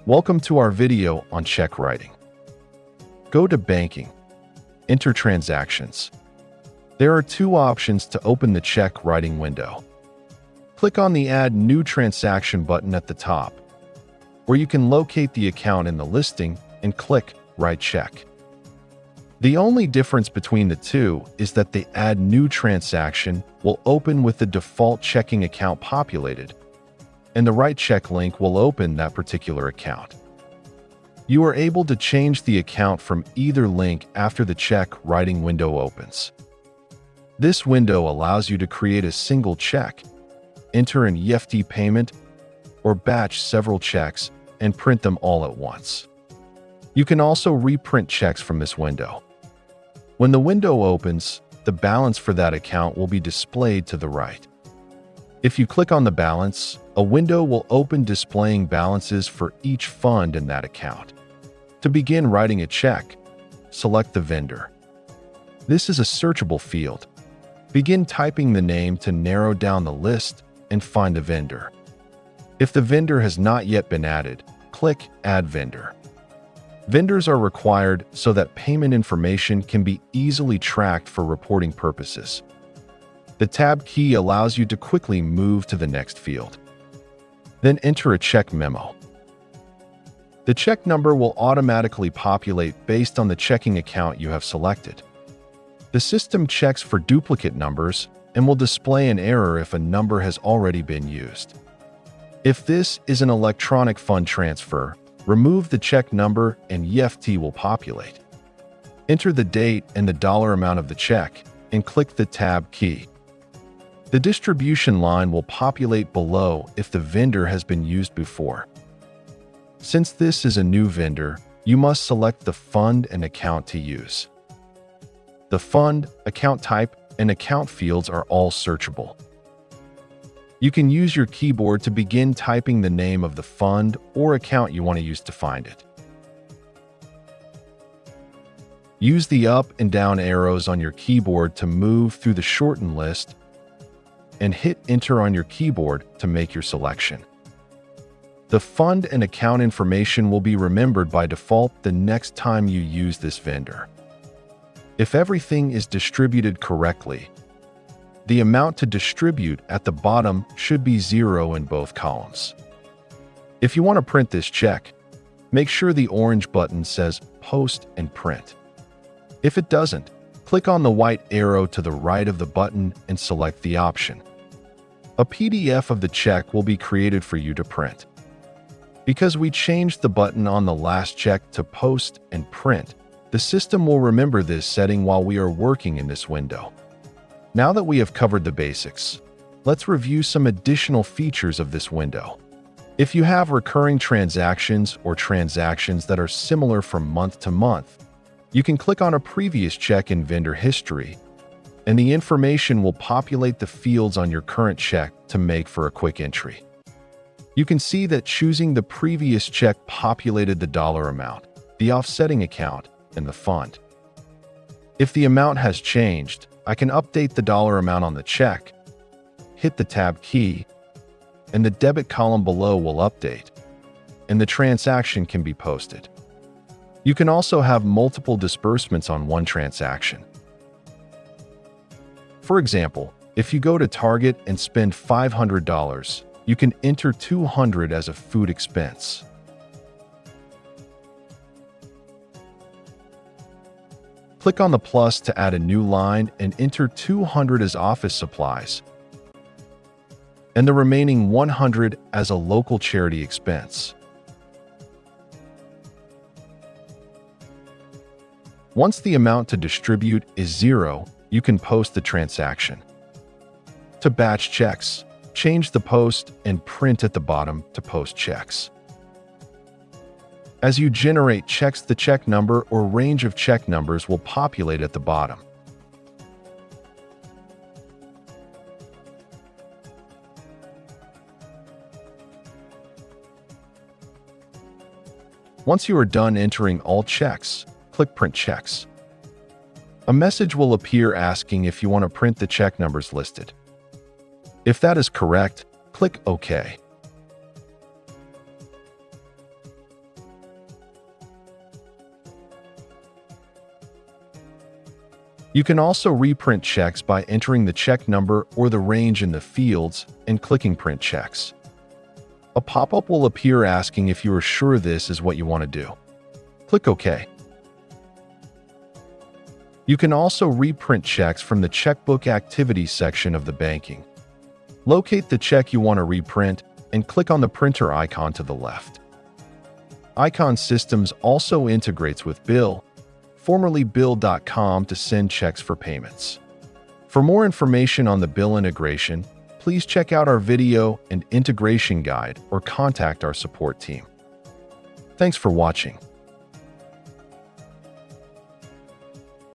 Welcome to our video on check writing. Go to Banking, enter Transactions. There are two options to open the check writing window. Click on the Add New Transaction button at the top, where you can locate the account in the listing and click Write Check. The only difference between the two is that the Add New Transaction will open with the default checking account populated, and the Write Check link will open that particular account. You are able to change the account from either link after the check writing window opens. This window allows you to create a single check, enter an EFT payment, or batch several checks and print them all at once. You can also reprint checks from this window. When the window opens, the balance for that account will be displayed to the right. If you click on the balance, a window will open displaying balances for each fund in that account. To begin writing a check, select the vendor. This is a searchable field. Begin typing the name to narrow down the list and find the vendor. If the vendor has not yet been added, click Add Vendor. Vendors are required so that payment information can be easily tracked for reporting purposes. The Tab key allows you to quickly move to the next field. Then enter a check memo. The check number will automatically populate based on the checking account you have selected. The system checks for duplicate numbers and will display an error if a number has already been used. If this is an electronic fund transfer, remove the check number and EFT will populate. Enter the date and the dollar amount of the check and click the Tab key. The distribution line will populate below if the vendor has been used before. Since this is a new vendor, you must select the fund and account to use. The fund, account type, and account fields are all searchable. You can use your keyboard to begin typing the name of the fund or account you want to use to find it. Use the up and down arrows on your keyboard to move through the shortened list and hit Enter on your keyboard to make your selection. The fund and account information will be remembered by default the next time you use this vendor. If everything is distributed correctly, the amount to distribute at the bottom should be 0 in both columns. If you want to print this check, make sure the orange button says Post and Print. If it doesn't, click on the white arrow to the right of the button and select the option. A PDF of the check will be created for you to print. Because we changed the button on the last check to Post and Print, the system will remember this setting while we are working in this window. Now that we have covered the basics, let's review some additional features of this window. If you have recurring transactions or transactions that are similar from month to month, you can click on a previous check in vendor history, and the information will populate the fields on your current check to make for a quick entry. You can see that choosing the previous check populated the dollar amount, the offsetting account, and the fund. If the amount has changed, I can update the dollar amount on the check, hit the Tab key, and the debit column below will update, and the transaction can be posted. You can also have multiple disbursements on one transaction. For example, if you go to Target and spend $500, you can enter $200 as a food expense. Click on the plus to add a new line and enter $200 as office supplies, and the remaining $100 as a local charity expense. Once the amount to distribute is 0, you can post the transaction. To batch checks, change the post and print at the bottom to post checks. As you generate checks, the check number or range of check numbers will populate at the bottom. Once you are done entering all checks, click Print Checks. A message will appear asking if you want to print the check numbers listed. If that is correct, click OK. You can also reprint checks by entering the check number or the range in the fields and clicking Print Checks. A pop-up will appear asking if you are sure this is what you want to do. Click OK. You can also reprint checks from the Checkbook Activities section of the banking. Locate the check you want to reprint and click on the printer icon to the left. Icon Systems also integrates with Bill, formerly Bill.com, to send checks for payments. For more information on the Bill integration, please check out our video and integration guide or contact our support team. Thanks for watching.